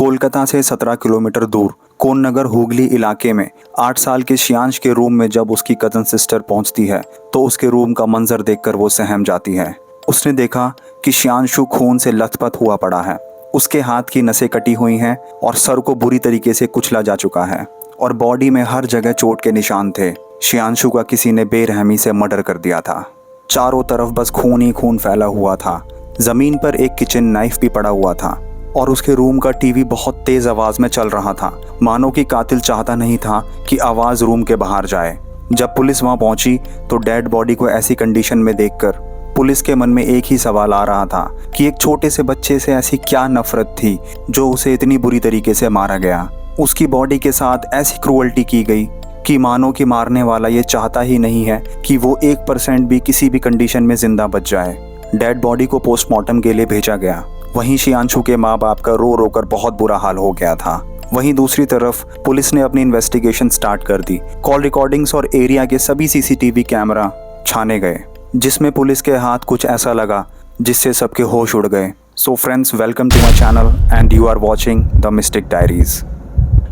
कोलकाता से 17 किलोमीटर दूर कोन नगर हुगली इलाके में 8 साल के शियांश के रूम में जब उसकी कजन सिस्टर पहुंचती है तो उसके रूम का मंजर देखकर वो सहम जाती है। उसने देखा कि शियांशु खून से लथपथ हुआ पड़ा है। उसके हाथ की नसें कटी हुई हैं और सर को बुरी तरीके से कुचला जा चुका है और बॉडी में हर जगह चोट के निशान थे। शियांशु का किसी ने बेरहमी से मर्डर कर दिया था। चारों तरफ बस खून ही खून फैला हुआ था। जमीन पर एक किचन नाइफ भी पड़ा हुआ था और उसके रूम का टीवी बहुत तेज आवाज में चल रहा था, मानो कि कातिल चाहता नहीं था कि आवाज रूम के बाहर जाए। जब पुलिस वहां पहुंची तो डेड बॉडी को ऐसी कंडीशन में देखकर पुलिस के मन में एक ही सवाल आ रहा था कि एक छोटे से बच्चे से ऐसी क्या नफरत थी जो उसे इतनी बुरी तरीके से मारा गया। उसकी बॉडी के साथ ऐसी क्रूअल्टी की गई कि मानो कि मारने वाला ये चाहता ही नहीं है कि वो 1% भी किसी भी कंडीशन में जिंदा बच जाए। डेड बॉडी को पोस्टमार्टम के लिए भेजा गया। वहीं शियांशु के माँ बाप का रो रो कर बहुत बुरा हाल हो गया था। वहीं दूसरी तरफ पुलिस ने अपनी इन्वेस्टिगेशन स्टार्ट कर दी। कॉल रिकॉर्डिंग्स और एरिया के सभी सीसीटीवी कैमरा छाने गए, जिसमें पुलिस के हाथ कुछ ऐसा लगा जिससे सबके होश उड़ गए। So friends, welcome to my channel and you are watching the mystic diaries.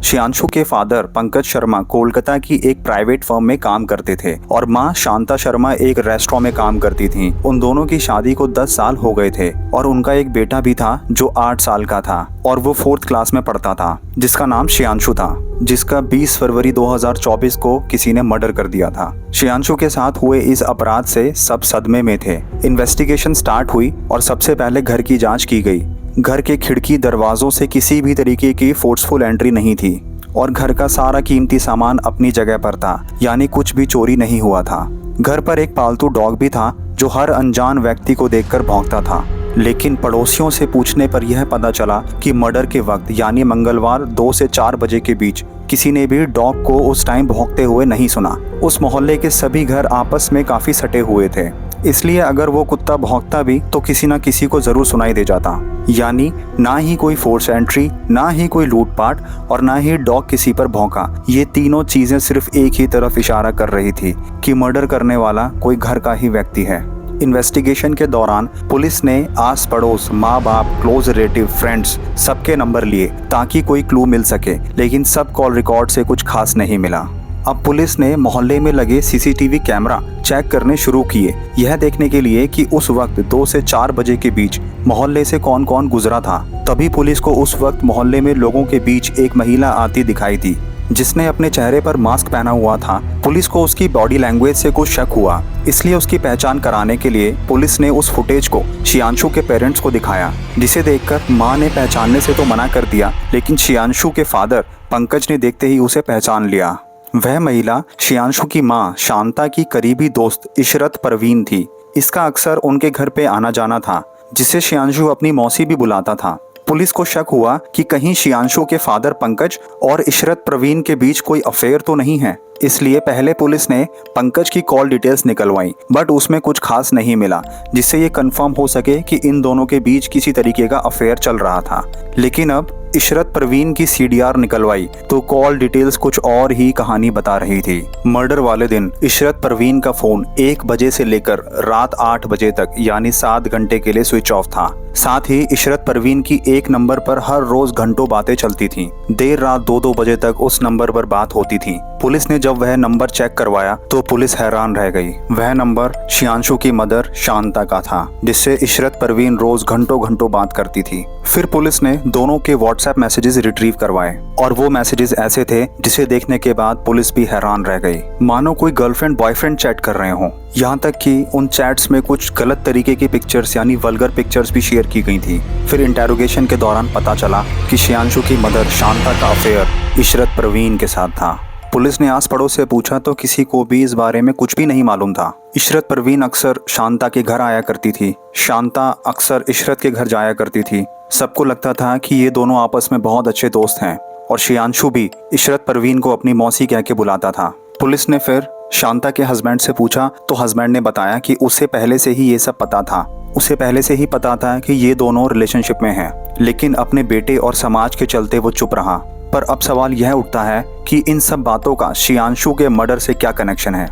Shiyanshu के फादर पंकज शर्मा कोलकाता की एक प्राइवेट फर्म में काम करते थे और मां शांता शर्मा एक रेस्टोरेंट में काम करती थीं। उन दोनों की शादी को 10 साल हो गए थे और उनका एक बेटा भी था जो 8 साल का था और वो 4th क्लास में पढ़ता था, जिसका नाम शियांशु था, जिसका 20 फरवरी 2024 को किसी ने मर्डर कर दिया था। शियांशु के साथ हुए इस अपराध से सब सदमे में थे। इन्वेस्टिगेशन स्टार्ट हुई और सबसे पहले घर की जांच की गई। घर के खिड़की दरवाजों से किसी भी तरीके की फोर्सफुल एंट्री नहीं थी और घर का सारा कीमती सामान अपनी जगह पर था, यानी कुछ भी चोरी नहीं हुआ था। घर पर एक पालतू डॉग भी था जो हर अनजान व्यक्ति को देखकर भौंकता था, लेकिन पड़ोसियों से पूछने पर यह पता चला कि मर्डर के वक्त यानी मंगलवार 2 से 4 बजे के बीच किसी ने भी डॉग को उस टाइम भौंकते हुए नहीं सुना। उस मोहल्ले के सभी घर आपस में काफी सटे हुए थे, इसलिए अगर वो कुत्ता भौंकता भी तो किसी न किसी को जरूर सुनाई दे जाता। यानी ना ही कोई फोर्स एंट्री, ना ही कोई लूटपाट और ना ही डॉग किसी पर भौंका। ये तीनों चीजें सिर्फ एक ही तरफ इशारा कर रही थी कि मर्डर करने वाला कोई घर का ही व्यक्ति है। इन्वेस्टिगेशन के दौरान पुलिस ने आस पड़ोस, माँ बाप, क्लोज रिलेटिव, फ्रेंड्स सबके नंबर लिए ताकि कोई क्लू मिल सके, लेकिन सब कॉल रिकॉर्ड से कुछ खास नहीं मिला। अब पुलिस ने मोहल्ले में लगे सीसीटीवी कैमरा चेक करने शुरू किए, यह देखने के लिए कि उस वक्त 2 से 4 बजे के बीच मोहल्ले से कौन कौन गुजरा था। तभी पुलिस को उस वक्त मोहल्ले में लोगों के बीच एक महिला आती दिखाई दी, जिसने अपने चेहरे पर मास्क पहना हुआ था। पुलिस को उसकी बॉडी लैंग्वेज से कुछ शक हुआ, इसलिए उसकी पहचान कराने के लिए पुलिस ने उस फुटेज को शियांशु के पेरेंट्स को दिखाया, जिसे देखकर मां ने पहचानने से तो मना कर दिया, लेकिन शियांशु के फादर पंकज ने देखते ही उसे पहचान लिया। वह महिला शियांशु की मां शांता की करीबी दोस्त इशरत परवीन थी। इसका अक्सर उनके घर पे आना जाना था, जिसे शियांशु अपनी मौसी भी बुलाता था। पुलिस को शक हुआ कि कहीं शियांशु के फादर पंकज और इशरत परवीन के बीच कोई अफेयर तो नहीं है, इसलिए पहले पुलिस ने पंकज की कॉल डिटेल्स निकलवाई, बट उसमें कुछ खास नहीं मिला जिससे ये कंफर्म हो सके कि इन दोनों के बीच किसी तरीके का अफेयर चल रहा था। लेकिन अब इशरत परवीन की CDR निकलवाई तो कॉल डिटेल्स कुछ और ही कहानी बता रही थी। मर्डर वाले दिन इशरत परवीन का फोन 1 बजे से लेकर रात 8 बजे तक यानी 7 घंटे के लिए स्विच ऑफ था। साथ ही इशरत परवीन की एक नंबर पर हर रोज घंटों बातें चलती थीं। देर रात 2-2 बजे तक उस नंबर पर बात होती थी। पुलिस ने जब वह नंबर चेक करवाया तो पुलिस हैरान रह गई। वह नंबर शियांशु की मदर शांता का था, जिससे इशरत परवीन रोज घंटों घंटों बात करती थी। फिर पुलिस ने दोनों के व्हाट्सएप मैसेजेस रिट्रीव करवाए और वो मैसेजेस ऐसे थे जिसे देखने के बाद पुलिस भी हैरान रह गई, मानो कोई गर्लफ्रेंड बॉयफ्रेंड चैट कर रहे हों। यहाँ तक कि उन चैट्स में कुछ गलत तरीके की पिक्चर्स यानी वल्गर पिक्चर्स भी शेयर की गई थी। फिर इंटेरोगेशन के दौरान पता चला कि शियांशु की मदर शांता का अफेयर इशरत परवीन के साथ था। पुलिस ने आस पड़ोस से पूछा तो किसी को भी इस बारे में कुछ भी नहीं मालूम था। इशरत परवीन अक्सर शांता के घर आया करती थी, शांता अक्सर इशरत के घर जाया करती थी। सबको लगता था कि ये दोनों आपस में बहुत अच्छे दोस्त हैं और शियांशु भी इशरत परवीन को अपनी मौसी कह के बुलाता था। पुलिस ने फिर शांता के हस्बैंड से पूछा तो हस्बैंड ने बताया कि उसे पहले से ही ये सब पता था। उसे पहले से ही पता था कि ये दोनों रिलेशनशिप में हैं, लेकिन अपने बेटे और समाज के चलते वो चुप रहा। पर अब सवाल यह उठता है कि इन सब बातों का शियांशु के मर्डर से क्या कनेक्शन है।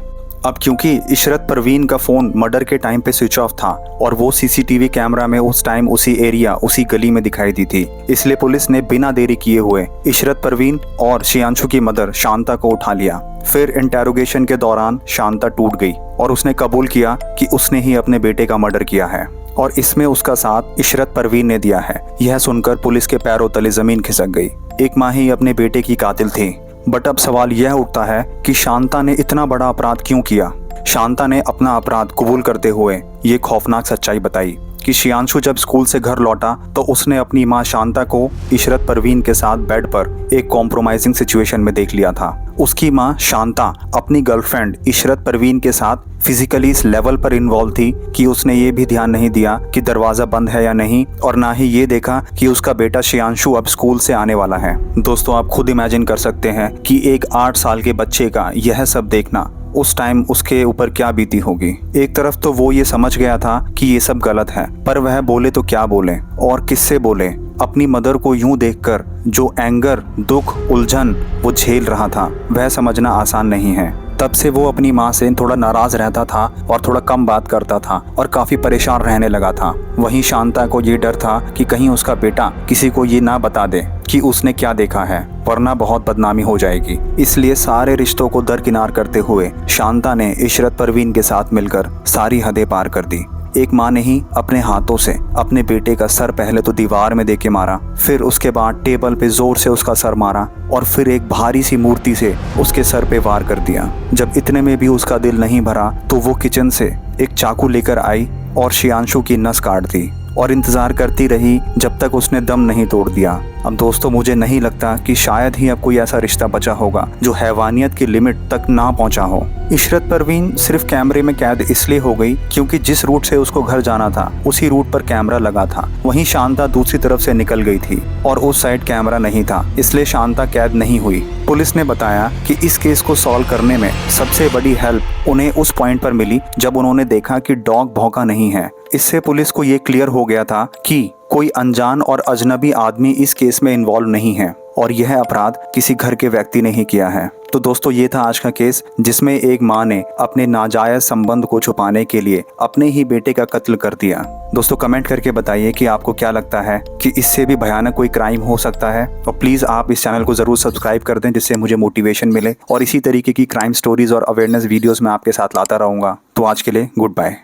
अब क्योंकि इशरत परवीन का फ़ोन मर्डर के टाइम पे स्विच ऑफ था और वो सीसीटीवी कैमरा में उस टाइम उसी एरिया उसी गली में दिखाई दी थी, इसलिए पुलिस ने बिना देरी किए हुए इशरत परवीन और शियांशु की मदर शांता को उठा लिया। फिर इंटेरोगेशन के दौरान शांता टूट गई और उसने कबूल किया कि उसने ही अपने बेटे का मर्डर किया है और इसमें उसका साथ इशरत परवीन ने दिया है। यह सुनकर पुलिस के पैरों तले जमीन खिसक गई। एक माँ ही अपने बेटे की कातिल थी। बट अब सवाल यह उठता है कि शांता ने इतना बड़ा अपराध क्यों किया। शांता ने अपना अपराध कबूल करते हुए ये खौफनाक सच्चाई बताई कि शियांशु जब स्कूल से घर लौटा तो उसने अपनी मां शांता को इशरत परवीन के साथ बेड पर एक कॉम्प्रोमाइजिंग सिचुएशन में देख लिया था। उसकी मां शांता अपनी गर्लफ्रेंड इशरत परवीन के साथ फिजिकली इस लेवल पर इन्वॉल्व थी कि उसने ये भी ध्यान नहीं दिया कि दरवाजा बंद है या नहीं, और ना ही ये देखा कि उसका बेटा शियांशु अब स्कूल से आने वाला है। दोस्तों, आप खुद इमेजिन कर सकते हैं कि एक 8 साल के बच्चे का यह सब देखना उस टाइम उसके ऊपर क्या बीती होगी। एक तरफ तो वो ये समझ गया था कि ये सब गलत है, पर वह बोले तो क्या बोले और किससे बोले। अपनी मदर को यूं देखकर जो एंगर, दुख, उलझन वो झेल रहा था वह समझना आसान नहीं है। तब से वो अपनी माँ से थोड़ा नाराज रहता था और थोड़ा कम बात करता था और काफी परेशान रहने लगा था। वहीं शांता को ये डर था कि कहीं उसका बेटा किसी को ये ना बता दे कि उसने क्या देखा है, वरना बहुत बदनामी हो जाएगी। इसलिए सारे रिश्तों को दरकिनार करते हुए शांता ने इशरत परवीन के साथ मिलकर सारी हदें पार कर दी। एक माँ ने ही अपने हाथों से अपने बेटे का सर पहले तो दीवार में दे के मारा, फिर उसके बाद टेबल पे जोर से उसका सर मारा और फिर एक भारी सी मूर्ति से उसके सर पे वार कर दिया। जब इतने में भी उसका दिल नहीं भरा तो वो किचन से एक चाकू लेकर आई और शियांशु की नस काट दी और इंतजार करती रही जब तक उसने दम नहीं तोड़ दिया। अब दोस्तों, मुझे नहीं लगता कि शायद ही अब कोई ऐसा रिश्ता बचा होगा जो हैवानियत की लिमिट तक ना पहुंचा हो। इशरत परवीन सिर्फ कैमरे में कैद इसलिए हो गई क्योंकि जिस रूट से उसको घर जाना था उसी रूट पर कैमरा लगा था। वहीं शांता दूसरी तरफ से निकल गई थी और उस साइड कैमरा नहीं था, इसलिए शांता कैद नहीं हुई। पुलिस ने बताया कि इस केस को सॉल्व करने में सबसे बड़ी हेल्प उन्हें उस पॉइंट पर मिली जब उन्होंने देखा कि डॉग भौंका नहीं है। इससे पुलिस को ये क्लियर हो गया था कि कोई अनजान और अजनबी आदमी इस केस में इन्वॉल्व नहीं है और यह अपराध किसी घर के व्यक्ति ने ही किया है। तो दोस्तों, ये था आज का केस जिसमें एक माँ ने अपने नाजायज संबंध को छुपाने के लिए अपने ही बेटे का कत्ल कर दिया। दोस्तों, कमेंट करके बताइए कि आपको क्या लगता है कि इससे भी भयानक कोई क्राइम हो सकता है। और प्लीज़ आप इस चैनल को ज़रूर सब्सक्राइब कर दें जिससे मुझे मोटिवेशन मिले और इसी तरीके की क्राइम स्टोरीज और अवेयरनेस वीडियोज़ मैं आपके साथ लाता रहूँगा। तो आज के लिए गुड बाय।